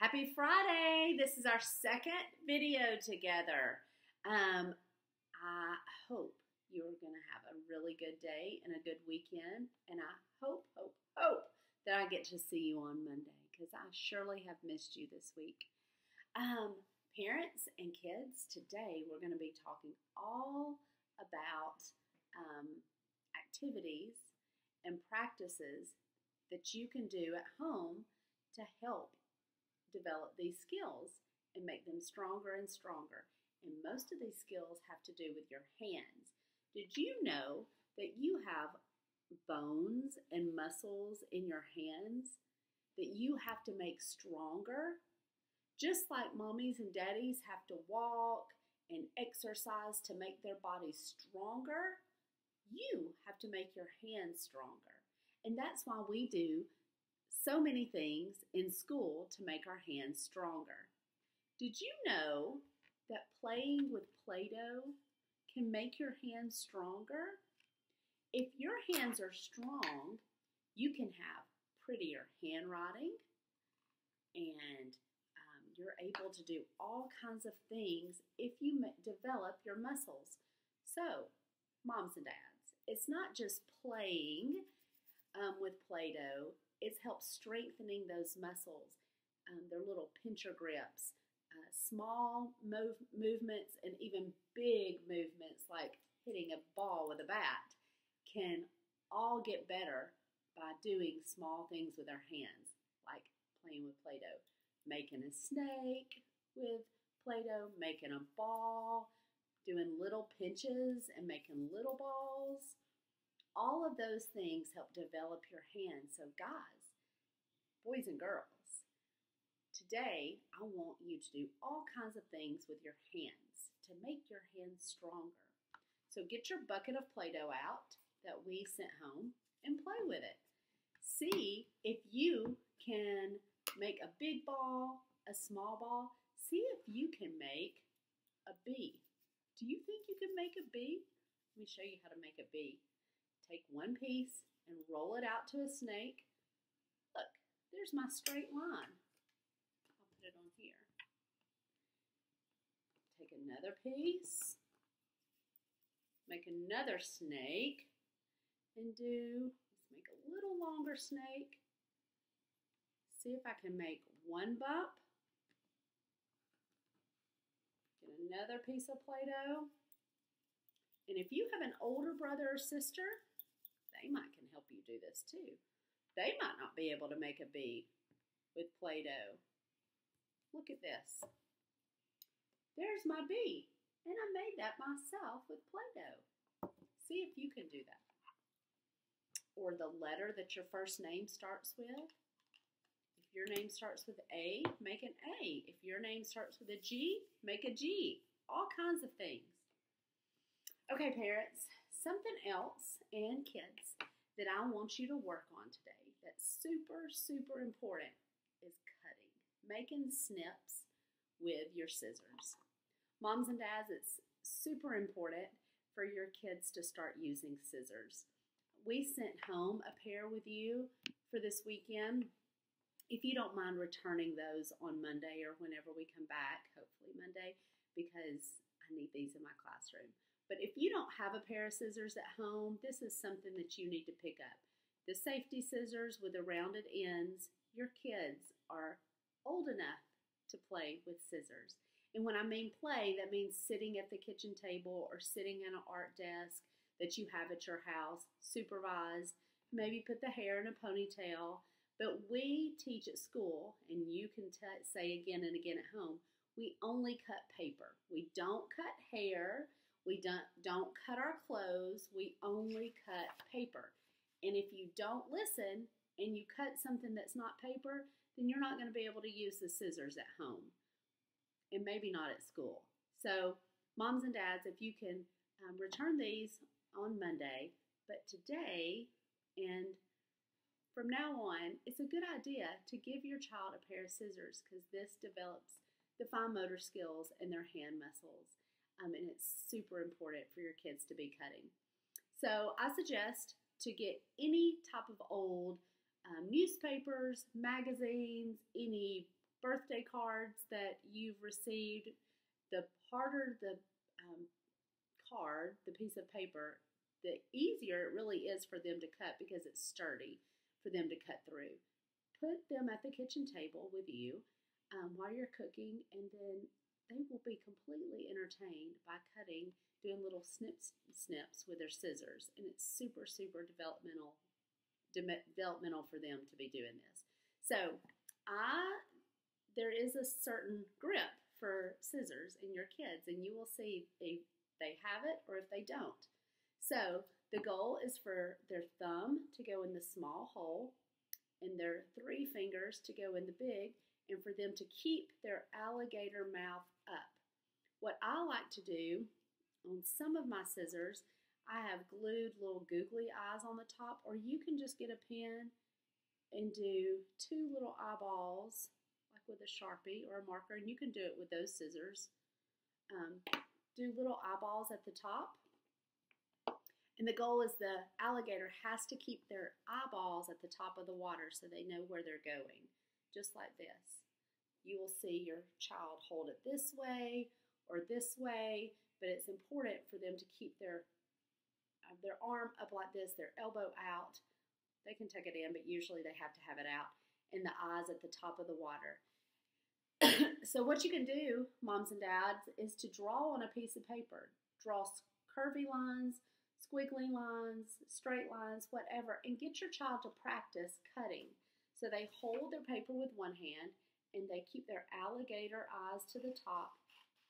Happy Friday! This is our second video together. I hope you're going to have a really good day and a good weekend. And I hope that I get to see you on Monday because I surely have missed you this week. Parents and kids, today we're going to be talking all about activities and practices that you can do at home to help develop these skills and make them stronger and stronger. And most of these skills have to do with your hands. Did you know that you have bones and muscles in your hands that you have to make stronger? Just like mommies and daddies have to walk and exercise to make their bodies stronger, you have to make your hands stronger. And that's why we do so many things in school to make our hands stronger. Did you know that playing with Play-Doh can make your hands stronger? If your hands are strong, you can have prettier handwriting and you're able to do all kinds of things if you develop your muscles. So, moms and dads, it's not just playing with Play-Doh. It's helped strengthening those muscles, their little pincher grips, small movements and even big movements like hitting a ball with a bat can all get better by doing small things with our hands, like playing with Play-Doh, making a snake with Play-Doh, making a ball, doing little pinches and making little balls. All of those things help develop your hands. So guys, boys and girls, today I want you to do all kinds of things with your hands to make your hands stronger. So get your bucket of Play-Doh out that we sent home and play with it. See if you can make a big ball, a small ball. See if you can make a bee. Do you think you can make a bee? Let me show you how to make a bee. Take one piece and roll it out to a snake. Look, there's my straight line. I'll put it on here. Take another piece, make another snake, and let's make a little longer snake. See if I can make one bump. Get another piece of Play-Doh. And if you have an older brother or sister, they can help you do this too. They might not be able to make a bee with Play-Doh. Look at this. There's my bee. And I made that myself with Play-Doh. See if you can do that. Or the letter that your first name starts with. If your name starts with A, make an A. If your name starts with a G, make a G. All kinds of things. Okay, parents, something else and kids that I want you to work on today that's super, super important is cutting, making snips with your scissors. Moms and dads, it's super important for your kids to start using scissors. We sent home a pair with you for this weekend. If you don't mind returning those on Monday or whenever we come back, hopefully Monday, because I need these in my classroom. But if you don't have a pair of scissors at home, this is something that you need to pick up. The safety scissors with the rounded ends, your kids are old enough to play with scissors. And when I mean play, that means sitting at the kitchen table or sitting at an art desk that you have at your house, supervised, maybe put the hair in a ponytail. But we teach at school, and you can say again and again at home, we only cut paper. We don't cut hair. We don't cut our clothes. We only cut paper. And if you don't listen and you cut something that's not paper, then you're not going to be able to use the scissors at home and maybe not at school. So moms and dads, if you can return these on Monday, but today and from now on, it's a good idea to give your child a pair of scissors because this develops the fine motor skills in their hand muscles. And it's super important for your kids to be cutting. So I suggest to get any type of old newspapers, magazines, any birthday cards that you've received, the harder the card, the piece of paper, the easier it really is for them to cut because it's sturdy for them to cut through. Put them at the kitchen table with you while you're cooking, and then they will be completely entertained by cutting, doing little snips with their scissors, and it's super, super developmental for them to be doing this. So there is a certain grip for scissors in your kids, and you will see if they have it or if they don't. So the goal is for their thumb to go in the small hole and their 3 fingers to go in the big, and for them to keep their alligator mouth up. What I like to do on some of my scissors, I have glued little googly eyes on the top, or you can just get a pen and do 2 little eyeballs, like with a Sharpie or a marker, and you can do it with those scissors. Do little eyeballs at the top. And the goal is the alligator has to keep their eyeballs at the top of the water so they know where they're going, just like this. You will see your child hold it this way or this way, but it's important for them to keep their arm up like this, their elbow out. They can tuck it in, but usually they have to have it out, and the eyes at the top of the water. So what you can do, moms and dads, is to draw on a piece of paper. Draw curvy lines, squiggly lines, straight lines, whatever, and get your child to practice cutting. So they hold their paper with one hand, and they keep their alligator eyes to the top,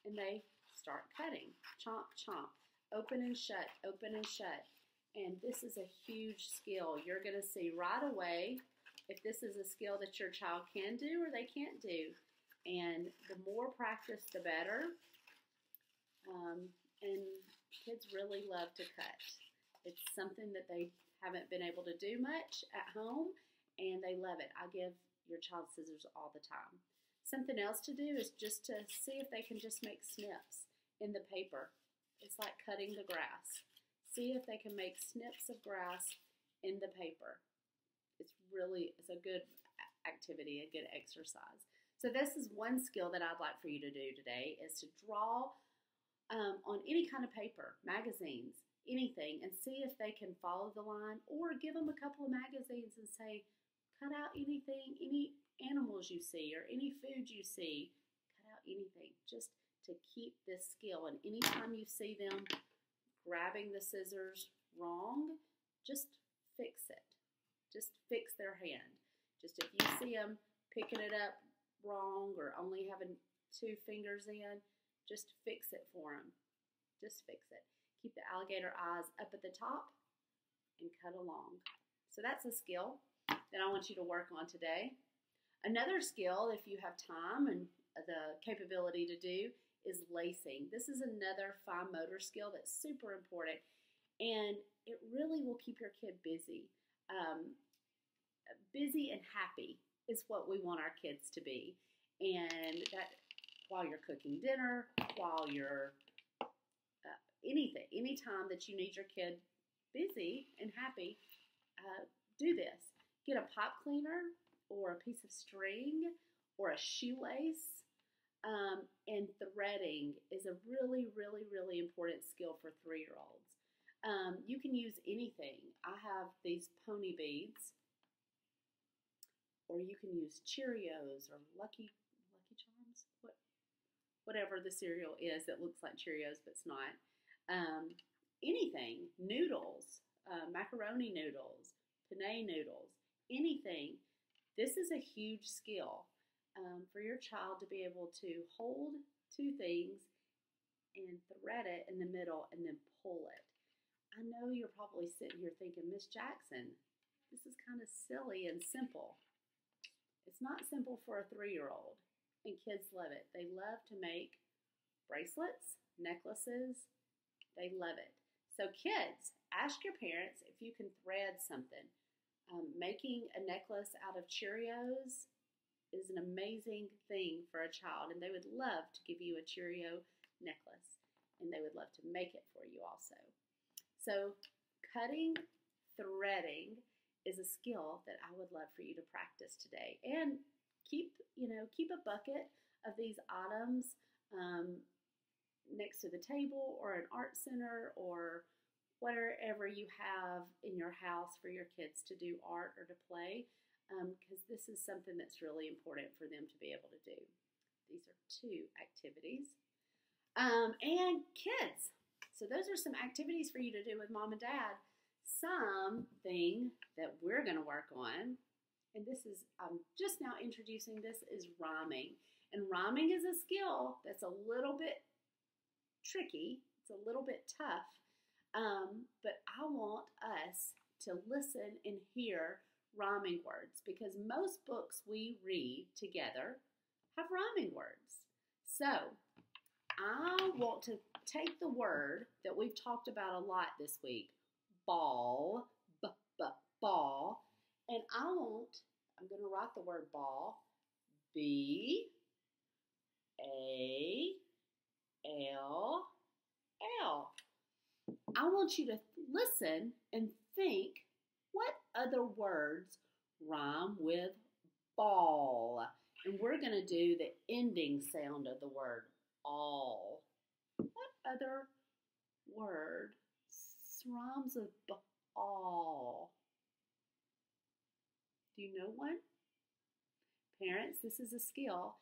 and they start cutting. Chomp, chomp, open and shut, open and shut. And this is a huge skill. You're going to see right away if this is a skill that your child can do or they can't do. And the more practice, the better. And kids really love to cut. It's something that they haven't been able to do much at home, and they love it. I give your child scissors all the time. Something else to do is just to see if they can just make snips in the paper. It's like cutting the grass. See if they can make snips of grass in the paper. It's a good activity, a good exercise. So this is one skill that I'd like for you to do today, is to draw on any kind of paper, magazines, anything, and see if they can follow the line, or give them a couple of magazines and say, cut out anything, any animals you see or any food you see, cut out anything, just to keep this skill. And anytime you see them grabbing the scissors wrong, just fix it. Just fix their hand. Just if you see them picking it up wrong or only having 2 fingers in, just fix it for them. Just fix it. Keep the alligator eyes up at the top and cut along. So that's a skill that I want you to work on today. Another skill, if you have time and the capability to do, is lacing. This is another fine motor skill that's super important, and it really will keep your kid busy. Busy and happy is what we want our kids to be. And that while you're cooking dinner, while you're anytime that you need your kid busy and happy, do this. Get a pipe cleaner or a piece of string or a shoelace. And threading is a really, really, really important skill for 3-year-olds. You can use anything. I have these pony beads, or you can use Cheerios or Lucky Charms, whatever the cereal is that looks like Cheerios but it's not. Anything, noodles, macaroni noodles, penne noodles, anything. This is a huge skill for your child to be able to hold 2 things and thread it in the middle and then pull it. I know you're probably sitting here thinking, Miss Jackson, this is kind of silly and simple. It's not simple for a 3-year-old, and kids love it. They love to make bracelets, necklaces. They love it. So kids, ask your parents if you can thread something. Making a necklace out of Cheerios is an amazing thing for a child, and they would love to give you a Cheerio necklace, and they would love to make it for you also. So cutting, threading is a skill that I would love for you to practice today. And keep a bucket of these items next to the table or an art center or whatever you have in your house for your kids to do art or to play, because this is something that's really important for them to be able to do. These are 2 activities. And kids. So those are some activities for you to do with mom and dad. Something that we're going to work on, and I'm just now introducing this, is rhyming. And rhyming is a skill that's a little bit tricky. It's a little bit tough. But I want us to listen and hear rhyming words, because most books we read together have rhyming words. So I want to take the word that we've talked about a lot this week, ball, ball, and I'm going to write the word ball, B-A-L-L. I want you to listen and think, what other words rhyme with ball? And we're going to do the ending sound of the word all. What other word rhymes with ball? Do you know one? Parents, this is a skill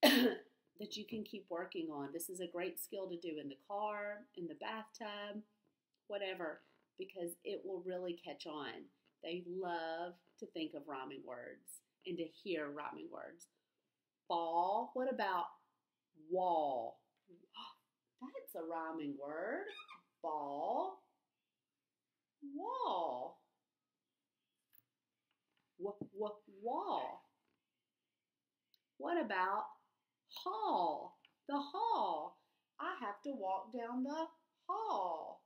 that you can keep working on. This is a great skill to do in the car, in the bathtub, whatever, because it will really catch on. They love to think of rhyming words and to hear rhyming words. Ball. What about wall? That's a rhyming word. Ball. Wall. Wall. What about hall? The hall. I have to walk down the hall.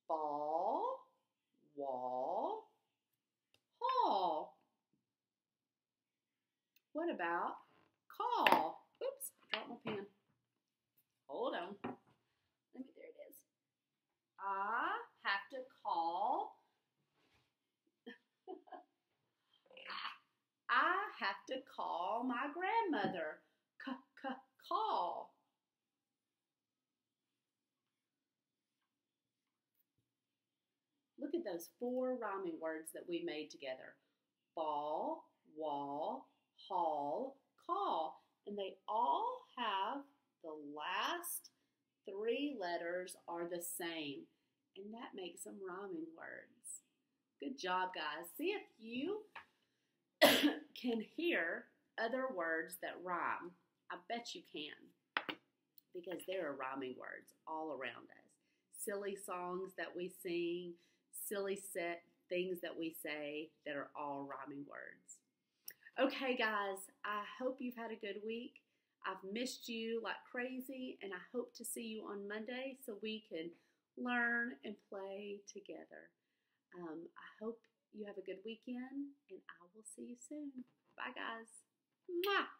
Ball, wall, hall. What about call? Oops, dropped my pen. Hold on. There it is. I have to call. I have to call my grandmother. Call. Look at those 4 rhyming words that we made together. Ball, wall, hall, call. And they all have the last 3 letters are the same. And that makes them rhyming words. Good job, guys. See if you can hear other words that rhyme. I bet you can, because there are rhyming words all around us. Silly songs that we sing, silly set things that we say that are all rhyming words. Okay, guys, I hope you've had a good week. I've missed you like crazy, and I hope to see you on Monday so we can learn and play together. I hope you have a good weekend, and I will see you soon. Bye, guys. Mwah!